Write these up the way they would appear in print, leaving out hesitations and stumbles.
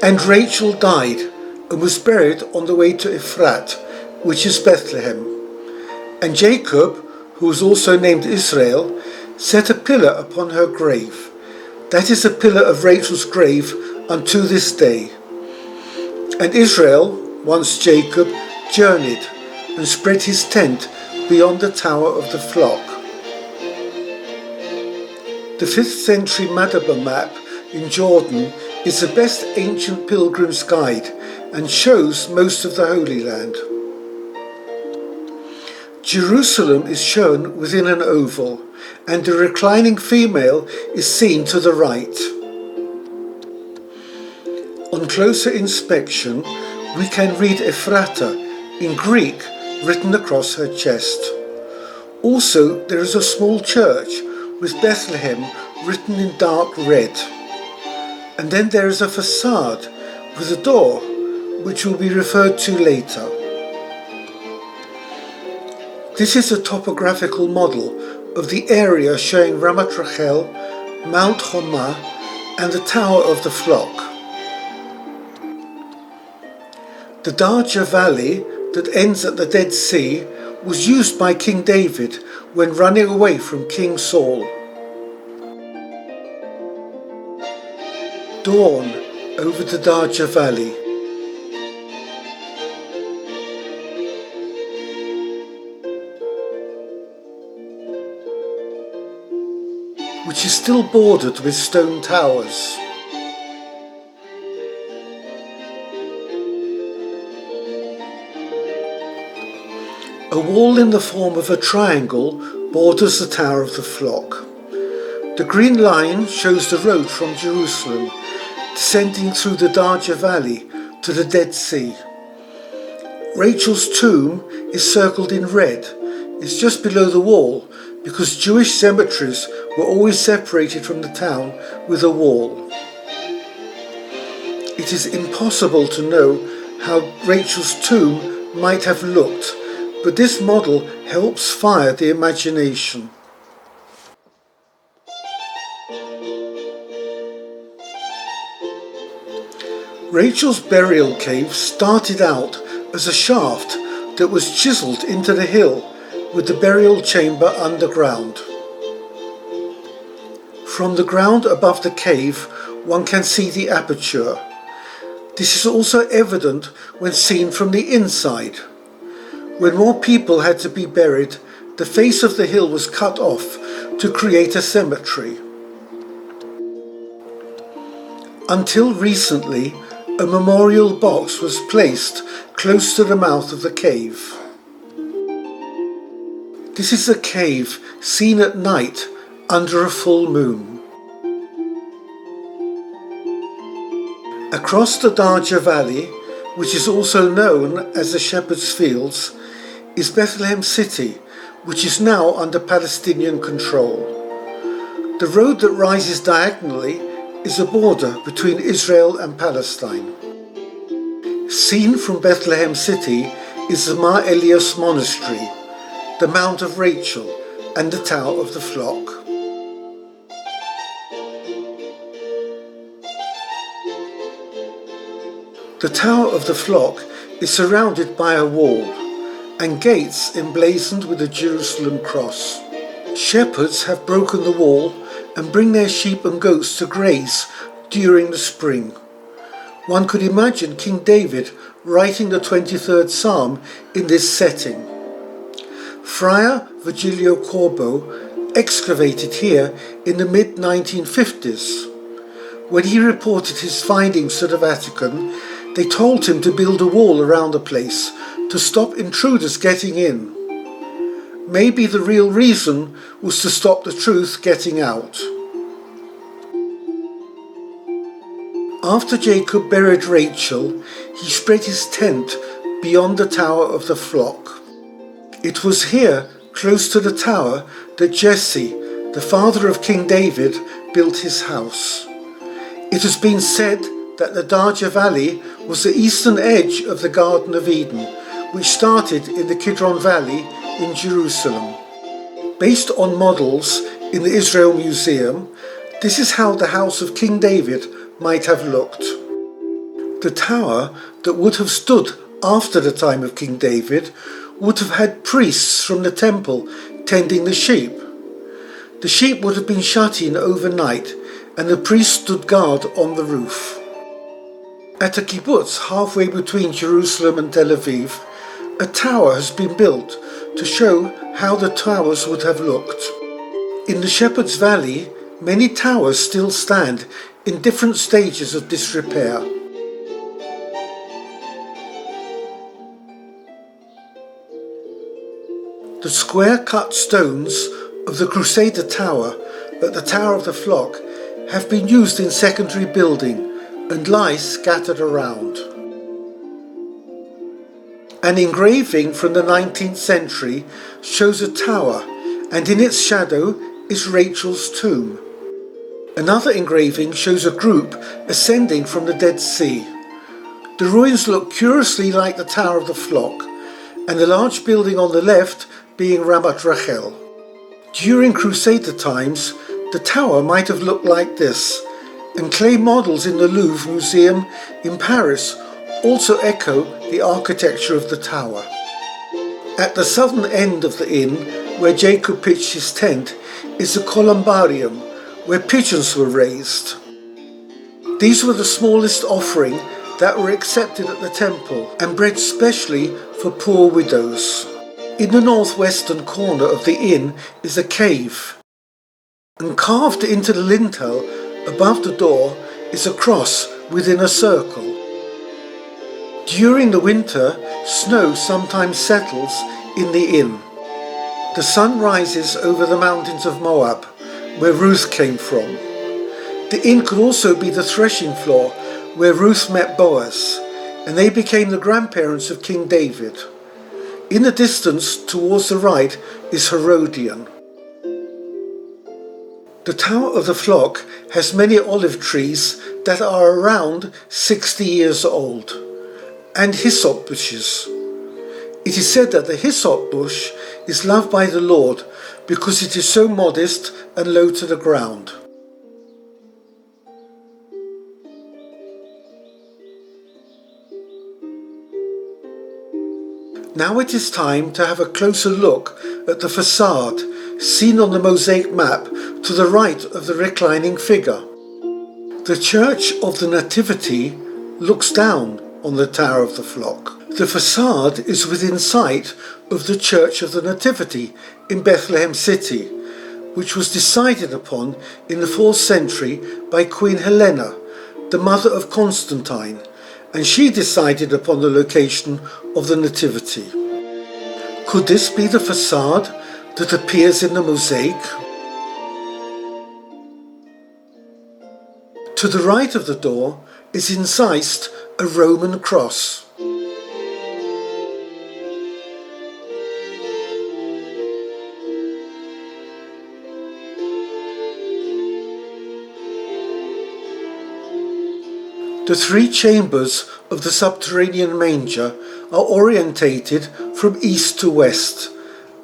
And Rachel died and was buried on the way to Ephrat, which is Bethlehem. And Jacob, who was also named Israel, set a pillar upon her grave. That is a pillar of Rachel's grave unto this day. And Israel, once Jacob, journeyed and spread his tent beyond the tower of the flock. The 5th century Madaba map in Jordan is the best ancient pilgrim's guide and shows most of the Holy Land. Jerusalem is shown within an oval, and the reclining female is seen to the right. On closer inspection, we can read Ephrata in Greek written across her chest. Also, there is a small church with Bethlehem written in dark red. And then there is a facade with a door, which will be referred to later. This is a topographical model of the area showing Ramat Rachel, Mount Hormah, and the Tower of the Flock. The Darja Valley that ends at the Dead Sea was used by King David when running away from King Saul. Dawn over the Darja Valley. Which is still bordered with stone towers. A wall in the form of a triangle borders the Tower of the Flock. The green line shows the road from Jerusalem, descending through the Darja Valley to the Dead Sea. Rachel's tomb is circled in red. It's just below the wall because Jewish cemeteries were always separated from the town with a wall. It is impossible to know how Rachel's tomb might have looked, but this model helps fire the imagination. Rachel's burial cave started out as a shaft that was chiseled into the hill with the burial chamber underground. From the ground above the cave, one can see the aperture. This is also evident when seen from the inside. When more people had to be buried, the face of the hill was cut off to create a cemetery. Until recently, a memorial box was placed close to the mouth of the cave. This is a cave seen at night under a full moon. Across the Darja Valley, which is also known as the Shepherd's Fields, is Bethlehem City, which is now under Palestinian control. The road that rises diagonally is a border between Israel and Palestine. Seen from Bethlehem City is the Mar Elias Monastery, the Mount of Rachel, and the Tower of the Flock. The Tower of the Flock is surrounded by a wall and gates emblazoned with a Jerusalem cross. Shepherds have broken the wall and bring their sheep and goats to graze during the spring. One could imagine King David writing the 23rd Psalm in this setting. Friar Virgilio Corbo excavated here in the mid-1950s. When he reported his findings to the Vatican, they told him to build a wall around the place to stop intruders getting in. Maybe the real reason was to stop the truth getting out. After Jacob buried Rachel, he spread his tent beyond the Tower of the Flock. It was here, close to the tower, that Jesse, the father of King David, built his house. It has been said that the Darja Valley was the eastern edge of the Garden of Eden, which started in the Kidron Valley in Jerusalem. Based on models in the Israel Museum, this is how the house of King David might have looked. The tower that would have stood after the time of King David would have had priests from the temple tending the sheep. The sheep would have been shut in overnight, and the priests stood guard on the roof. At a kibbutz halfway between Jerusalem and Tel Aviv, a tower has been built to show how the towers would have looked. In the Shepherd's Valley, many towers still stand in different stages of disrepair. The square-cut stones of the Crusader Tower at the Tower of the Flock have been used in secondary building and lie scattered around. An engraving from the 19th century shows a tower, and in its shadow is Rachel's tomb. Another engraving shows a group ascending from the Dead Sea. The ruins look curiously like the Tower of the Flock, and the large building on the left being Ramat Rachel. During Crusader times, the tower might have looked like this, and clay models in the Louvre Museum in Paris also echo the architecture of the tower. At the southern end of the inn, where Jacob pitched his tent, is a columbarium, where pigeons were raised. These were the smallest offering that were accepted at the temple, and bred specially for poor widows. In the northwestern corner of the inn is a cave, and carved into the lintel above the door is a cross within a circle. During the winter, snow sometimes settles in the inn. The sun rises over the mountains of Moab, where Ruth came from. The inn could also be the threshing floor where Ruth met Boaz, and they became the grandparents of King David. In the distance, towards the right, is Herodion. The Tower of the Flock has many olive trees that are around 60 years old, and hyssop bushes. It is said that the hyssop bush is loved by the Lord because it is so modest and low to the ground. Now it is time to have a closer look at the facade seen on the mosaic map to the right of the reclining figure. The Church of the Nativity looks down on the Tower of the Flock. The facade is within sight of the Church of the Nativity in Bethlehem City, which was decided upon in the 4th century by Queen Helena, the mother of Constantine, and she decided upon the location of the Nativity. Could this be the facade that appears in the mosaic? To the right of the door is incised a Roman cross. The three chambers of the subterranean manger are orientated from east to west,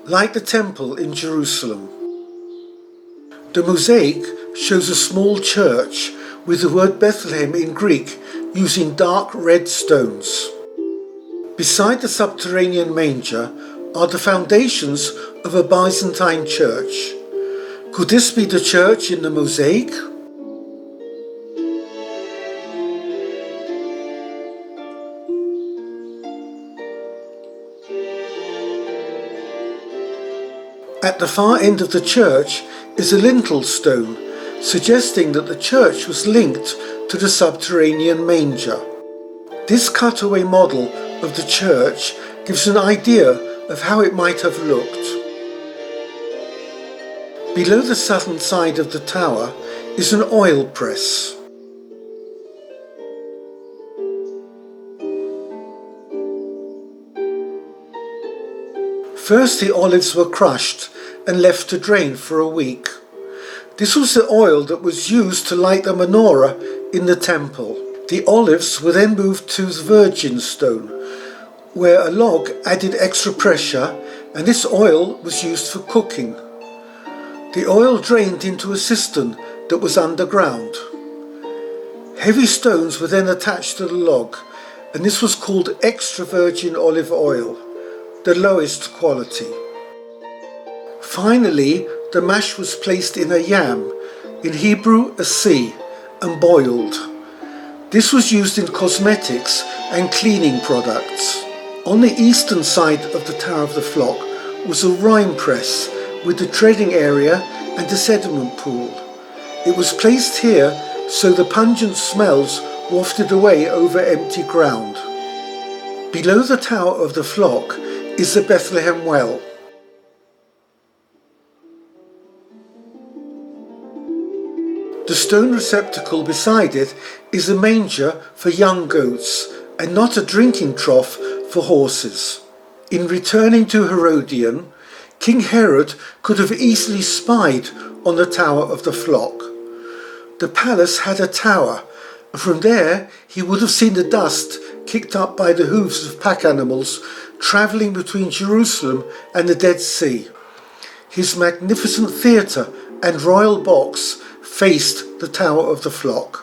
like the temple in Jerusalem. The mosaic shows a small church with the word Bethlehem in Greek using dark red stones. Beside the subterranean manger are the foundations of a Byzantine church. Could this be the church in the mosaic? At the far end of the church is a lintel stone, suggesting that the church was linked to the subterranean manger. This cutaway model of the church gives an idea of how it might have looked. Below the southern side of the tower is an oil press. First the olives were crushed and left to drain for a week. This was the oil that was used to light the menorah in the temple. The olives were then moved to the virgin stone, where a log added extra pressure, and this oil was used for cooking. The oil drained into a cistern that was underground. Heavy stones were then attached to the log, and this was called extra virgin olive oil, the lowest quality. Finally, the mash was placed in a yam, in Hebrew a si, and boiled. This was used in cosmetics and cleaning products. On the eastern side of the Tower of the Flock was a rime press with the treading area and a sediment pool. It was placed here so the pungent smells wafted away over empty ground. Below the Tower of the Flock is the Bethlehem Well. The stone receptacle beside it is a manger for young goats and not a drinking trough for horses. In returning to Herodion, King Herod could have easily spied on the Tower of the Flock. The palace had a tower, and from there he would have seen the dust kicked up by the hooves of pack animals travelling between Jerusalem and the Dead Sea. His magnificent theatre and royal box faced the Tower of the Flock.